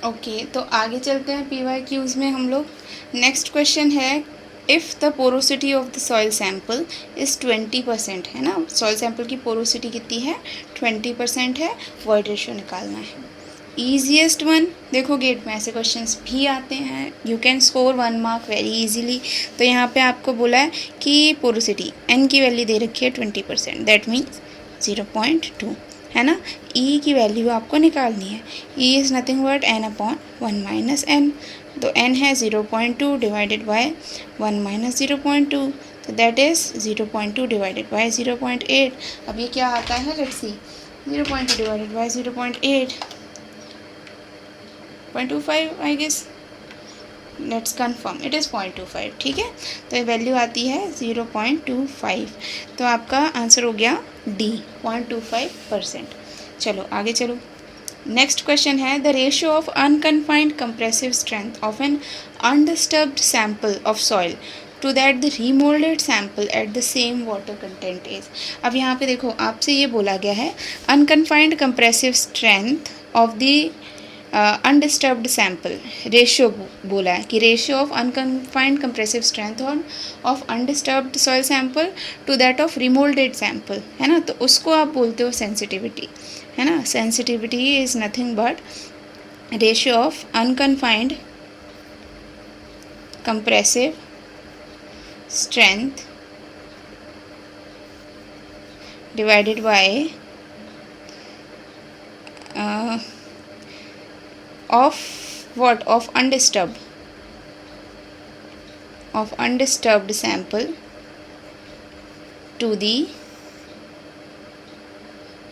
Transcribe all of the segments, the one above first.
Okay, तो आगे चलते हैं PYQs में हम लोग। नेक्स्ट क्वेश्चन है, if the porosity of the soil sample is 20%, है ना, सॉइल सैम्पल की पोरोसिटी कितनी है, 20% है, वॉइड रेशियो निकालना है। ईजीएस्ट वन, देखो गेट में ऐसे क्वेश्चंस भी आते हैं, you can score 1 mark very easily. तो यहाँ पे आपको बोला है कि पोरोसिटी एन की वैल्यू दे रखी है 20%, दैट मीन्स 0.2, है ना। ई की वैल्यू आपको निकालनी है, e is nothing but n upon 1 minus n. तो n है 0.2 डिवाइडेड बाय 1 माइनस 0.2, तो दैट इज़ 0.2 डिवाइडेड बाय 0.8। अब ये क्या आता है, let's see, 0.2 divided by 0.8, 0.25 I guess, let's confirm, it is 0.25, ठीक है। तो ये वैल्यू आती है 0.25, तो आपका आंसर हो गया डी, 0.25%। चलो आगे चलो। नेक्स्ट क्वेश्चन है, the ratio of unconfined compressive strength of an undisturbed sample of soil to that the remoulded sample at the same water content is. अब यहाँ पे देखो, आपसे ये बोला गया है unconfined compressive strength of the undisturbed sample, ratio बोला है कि ratio of unconfined compressive strength of undisturbed soil sample to that of remoulded sample, है ना। तो उसको आप बोलते हो सेंसिटिविटी, है ना। Sensitivity is nothing but ratio of unconfined compressive strength divided by of what, of undisturbed sample to the,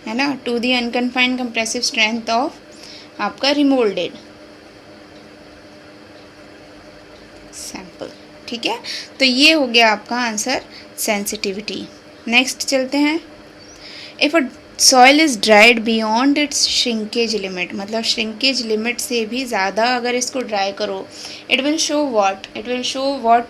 है ना, to the unconfined compressive strength of आपका remolded sample, ठीक है। तो ये हो गया आपका आंसर सेंसिटिविटी। नेक्स्ट चलते हैं, if a soil is dried beyond it's shrinkage limit, मतलब श्रिंकेज लिमिट से भी ज़्यादा अगर इसको ड्राई करो, it will show what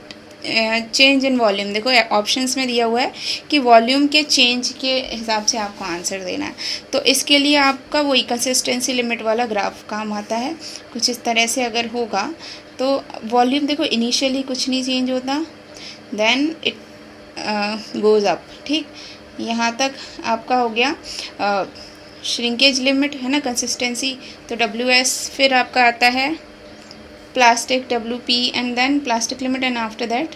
change in volume. देखो ऑप्शंस में दिया हुआ है कि वॉल्यूम के चेंज के हिसाब से आपको आंसर देना है। तो इसके लिए आपका वही कंसिस्टेंसी लिमिट वाला ग्राफ काम आता है। कुछ इस तरह से अगर होगा तो वॉल्यूम देखो इनिशियली कुछ नहीं चेंज होता, देन इट गोज़ अप, ठीक। यहाँ तक आपका हो गया श्रिंकेज लिमिट, है ना, कंसिस्टेंसी, तो WS, फिर आपका आता है plastic WP and then plastic limit and after that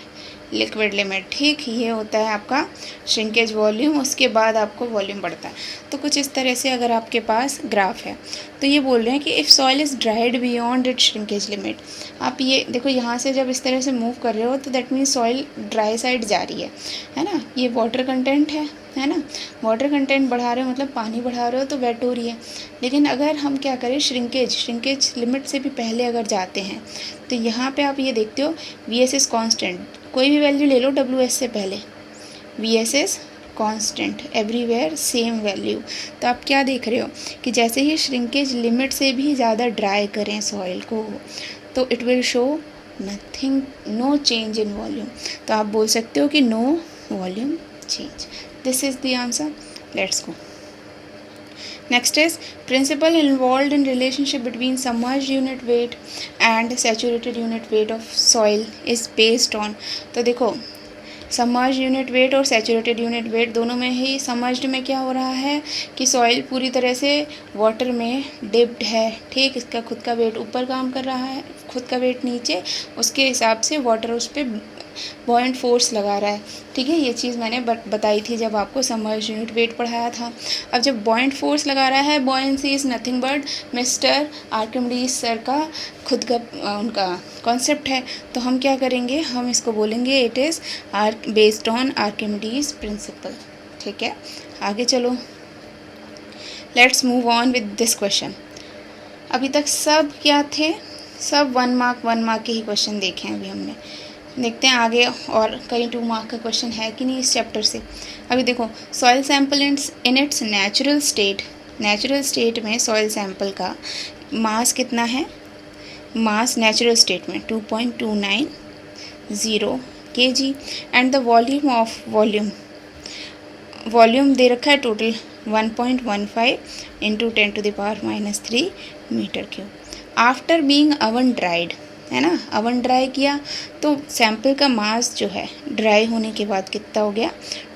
liquid limit, ठीक। ये होता है आपका श्रिंकेज वॉल्यूम, उसके बाद आपको वॉल्यूम बढ़ता है। तो कुछ इस तरह से अगर आपके पास ग्राफ है तो ये बोल रहे हैं कि if soil is dried beyond it shrinkage limit. आप ये देखो, यहाँ से जब इस तरह से मूव कर रहे हो तो that means soil dry side जा रही है ना। ये वाटर कंटेंट है ना, वाटर कंटेंट बढ़ा रहे हो मतलब पानी बढ़ा रहे हो तो वेट हो रही है। लेकिन अगर हम क्या करें, श्रिंकेज लिमिट से भी पहले अगर जाते हैं तो यहाँ पे आप ये देखते हो VS इज़ कॉन्स्टेंट, कोई भी वैल्यू ले लो WS से पहले, VS is constant everywhere same value. तो आप क्या देख रहे हो कि जैसे ही श्रिंकेज लिमिट से भी ज़्यादा ड्राई करें सॉइल को तो it will show nothing, no change in volume. तो आप बोल सकते हो कि no volume change. This is the answer, let's go. Next is principle involved in relationship between submerged unit weight and saturated unit weight of soil is based on। तो देखो submerge unit weight और saturated unit weight दोनों में ही, submerged में क्या हो रहा है कि सॉइल पूरी तरह से वाटर में डिप्ड है, ठीक। इसका खुद का वेट ऊपर काम कर रहा है, खुद का वेट नीचे, उसके हिसाब से वाटर उस पर बॉयंट फोर्स लगा रहा है, ठीक है। ये चीज़ मैंने बताई थी जब आपको सबमर्ज यूनिट वेट पढ़ाया था। अब जब बॉयंट फोर्स लगा रहा है, buoyancy is nothing but mister Archimedes sir का खुद का उनका कॉन्सेप्ट है। तो हम क्या करेंगे, हम इसको बोलेंगे it is based on Archimedes principal, ठीक है। आगे चलो, let's move on with this question. अभी तक सब क्या थे, सब 1 मार्क के ही क्वेश्चन देखे हैं अभी हमने। देखते हैं आगे और कहीं 2 मार्क का क्वेश्चन है कि नहीं इस चैप्टर से। अभी देखो, soil sample in its natural state में सॉइल सैंपल का मास कितना है, मास नेचुरल स्टेट में 2.290 kg एंड द वॉल्यूम दे रखा है total 1.15 × 10⁻³ metre cube. After being oven dried, है ना, ओवन ड्राई किया तो सैंपल का मास जो है ड्राई होने के बाद कितना हो गया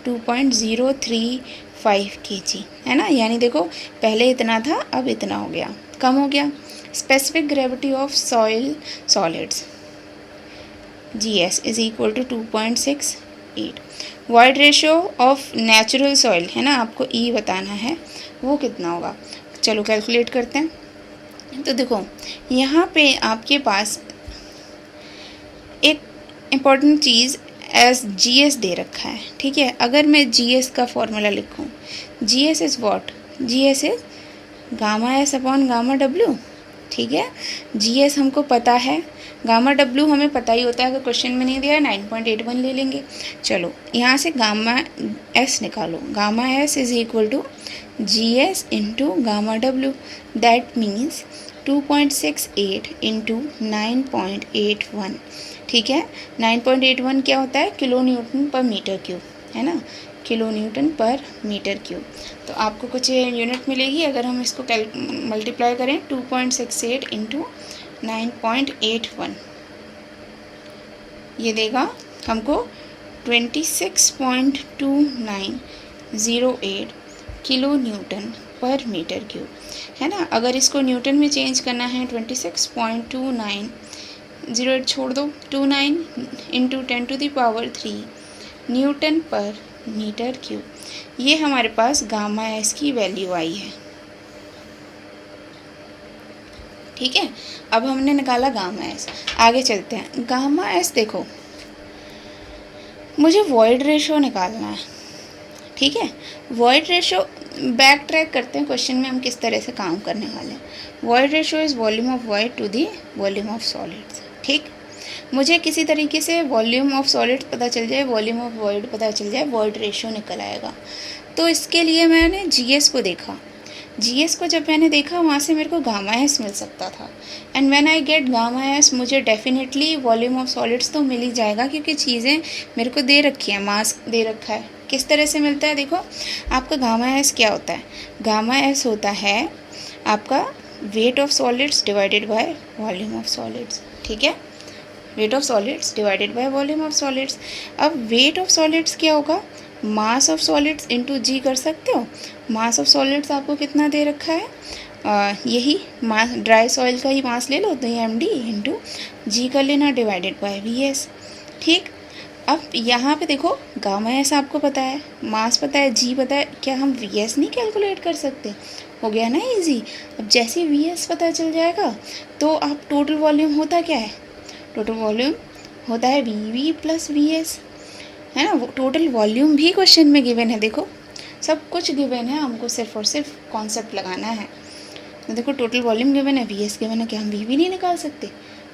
2.035 kg, है ना। यानी देखो पहले इतना था, अब इतना हो गया, कम हो गया। Specific gravity of soil solids GS is equal to 2.68। Void ratio of natural soil, है ना, आपको E बताना है, वो कितना होगा। चलो कैलकुलेट करते हैं। तो देखो यहाँ पे आपके पास एक इम्पॉर्टेंट चीज़ एस GS दे रखा है, ठीक है। अगर मैं GS का फॉर्मूला लिखूँ, GS is what, GS is gamma S upon gamma W, ठीक है। GS हमको पता है, गामा W हमें पता ही होता है, अगर क्वेश्चन में नहीं दिया है 9.81 ले लेंगे। चलो यहाँ से गामा S निकालो, gamma S is equal to GS into gamma W, that means 2.68 into 9.81, ठीक है। 9.81 क्या होता है, kilo newton per metre cube, है ना, kilo newton per metre cube. तो आपको कुछ यूनिट मिलेगी अगर हम इसको मल्टीप्लाई करें 2.68 इंटू 9.81, ये देगा हमको 26.2908 kilo newton per metre cube, है ना। अगर इसको न्यूटन में चेंज करना है 26.2908 छोड़ दो 29 into 10⁻³ Newton per metre cube, ये हमारे पास गामा S की वैल्यू आई है, ठीक है। अब हमने निकाला गामा S, आगे चलते हैं। गामा S देखो, मुझे वॉइड रेशो निकालना है, ठीक है। वॉइड रेशो बैक ट्रैक करते हैं, क्वेश्चन में हम किस तरह से काम करने वाले हैं। Void ratio is volume of void to the volume of solids, ठीक। मुझे किसी तरीके से वॉल्यूम ऑफ सॉलिड्स पता चल जाए, वॉल्यूम ऑफ वॉइड पता चल जाए, वॉइड रेशो निकल आएगा। तो इसके लिए मैंने GS को देखा, GS को जब मैंने देखा वहाँ से मेरे को गामा S मिल सकता था, and when I get gamma S मुझे डेफिनेटली वॉल्यूम ऑफ सॉलिड्स तो मिल ही जाएगा, क्योंकि चीज़ें मेरे को दे रखी हैं, मास दे रखा है। किस तरह से मिलता है, देखो आपका गामा S क्या होता है, गामा S होता है आपका weight of solids divided by volume of solids, ठीक है। Weight of solids divided by volume of solids. अब वेट ऑफ सॉलिड्स क्या होगा, मास ऑफ सॉलिड्स इंटू जी कर सकते हो। मास ऑफ सॉलिड्स आपको कितना दे रखा है, यही मास, ड्राई सॉइल का ही मास ले लो, तो ये MD इंटू जी कर लेना डिवाइडेड बाय VS, ठीक। अब यहाँ पे देखो गामा S आपको पता है, मास पता है, जी पता है, क्या हम VS नहीं कैलकुलेट कर सकते, हो गया ना इजी। अब जैसे VS पता चल जाएगा तो आप टोटल वॉल्यूम होता क्या है, टोटल वॉल्यूम होता है VV प्लस VS, है ना। वो टोटल वॉल्यूम भी क्वेश्चन में गिवन है, देखो सब कुछ गिवन है, हमको सिर्फ और सिर्फ कॉन्सेप्ट लगाना है। तो देखो टोटल वॉल्यूम गिवन है, VS गिवन है, क्या हम VV नहीं निकाल सकते।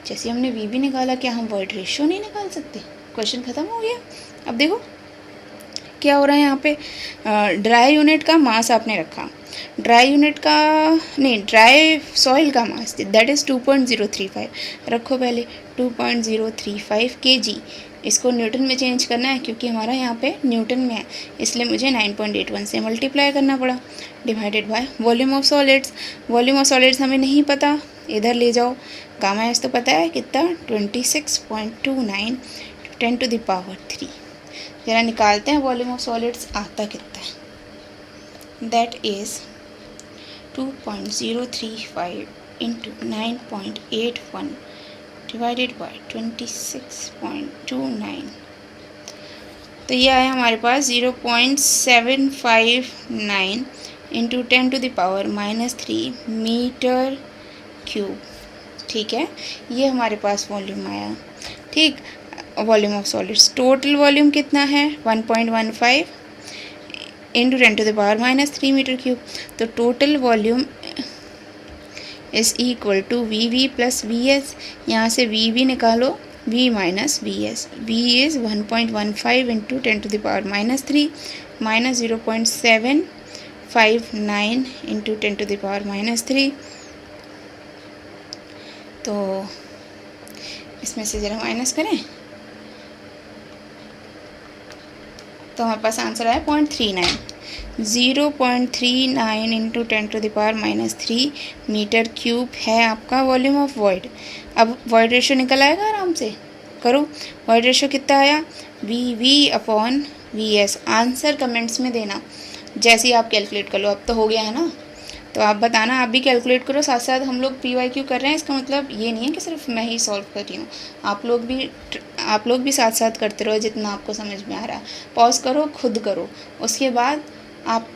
जैसे हमने VV निकाला, क्या हम वॉइड रेशियो नहीं निकाल सकते, क्वेश्चन ख़त्म हो गया। अब देखो क्या हो रहा है यहाँ पे, ड्राई यूनिट का मास आपने रखा, ड्राई यूनिट का नहीं, ड्राई सॉइल का मास दैट इज़ 2.035 रखो पहले, 2.035 kg। इसको न्यूटन में चेंज करना है, क्योंकि हमारा यहाँ पे न्यूटन में है, इसलिए मुझे 9.81 से मल्टीप्लाई करना पड़ा, divided by volume of solids. Volume of solids हमें नहीं पता, इधर ले जाओ, गामा S तो पता है कितना 26.29 10⁻³ जरा निकालते हैं वॉल्यूम ऑफ सॉलिड्स आता कितना है, that is 2.035 into 9.81 divided by 26.29, तो ये आया हमारे पास 0.759 इंटू 10⁻³ मीटर क्यूब, ठीक है। ये हमारे पास वॉल्यूम आया, ठीक। Volume of solids, total volume कितना है 1.15 इंटू 10⁻³ मीटर क्यूब, तो total volume is equal to VV plus VS, यहाँ से VV निकालो, V minus VS, V is 1.15 into 10⁻³ minus 0.759 into 10⁻³, तो इसमें से ज़रा माइनस करें तो हमारे पास आंसर आया 0.39। 0.39 इंटू 10⁻³ मीटर क्यूब है आपका वॉल्यूम ऑफ वॉइड। अब वॉइड रेशो निकल आएगा आराम से, करो। वॉइड रेशो कितना आया, VV/VS। आंसर कमेंट्स में देना जैसे ही आप कैलकुलेट कर लो। अब तो हो गया है ना, तो आप बताना, आप भी कैलकुलेट करो। साथ साथ हम लोग PYQ कर रहे हैं, इसका मतलब ये नहीं है कि सिर्फ मैं ही सॉल्व कर रही हूँ, आप लोग भी साथ साथ करते रहो जितना आपको समझ में आ रहा है। पॉज करो, खुद करो, उसके बाद आप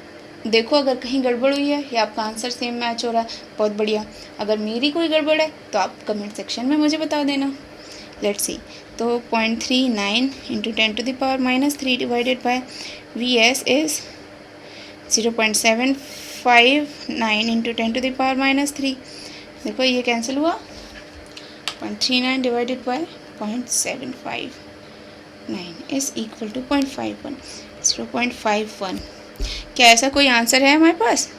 देखो अगर कहीं गड़बड़ हुई है या आपका आंसर सेम मैच हो रहा है, बहुत बढ़िया। अगर मेरी कोई गड़बड़ है तो आप कमेंट सेक्शन में मुझे बता देना। लेट्स सी, तो 0.39 into 10⁻³ divided by VS is 0.759 into 10⁻³ देखो ये कैंसिल हुआ। 0.39 divided by 0.759 is equal to 0.51, 0.51। क्या ऐसा कोई आंसर है हमारे पास?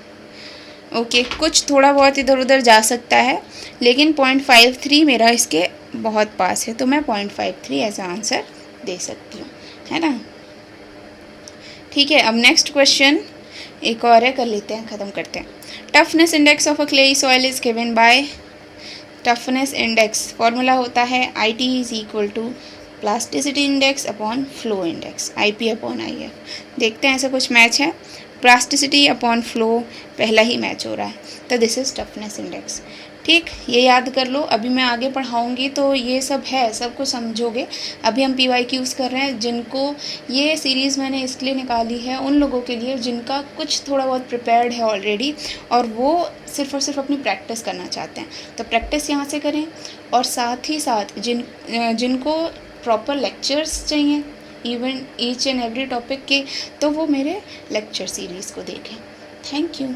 ओके, कुछ थोड़ा बहुत इधर उधर जा सकता है, लेकिन 0.53 मेरा इसके बहुत पास है, तो मैं 0.53 ऐसा आंसर दे सकती हूँ, है ना। ठीक है, अब नेक्स्ट क्वेश्चन एक और है, कर लेते हैं, ख़त्म करते हैं। Toughness index of a clayey soil is given by, toughness index formula होता है IT is equal to plasticity index upon flow index, IP/IF। देखते हैं ऐसा कुछ मैच है, प्लास्टिसिटी अपॉन फ्लो पहला ही मैच हो रहा है, तो दिस इज़ टफनेस इंडेक्स। ठीक, ये याद कर लो। अभी मैं आगे पढ़ाऊँगी तो ये सब है, सब कुछ समझोगे। अभी हम PYQs कर रहे हैं, जिनको ये सीरीज़ मैंने इसलिए निकाली है उन लोगों के लिए जिनका कुछ थोड़ा बहुत प्रिपेयर्ड है ऑलरेडी और वो सिर्फ और सिर्फ अपनी प्रैक्टिस करना चाहते हैं। तो प्रैक्टिस यहाँ से करें, और साथ ही साथ जिनको प्रॉपर लेक्चर्स चाहिए even each and every topic के, तो वो मेरे लेक्चर सीरीज़ को देखें। Thank you.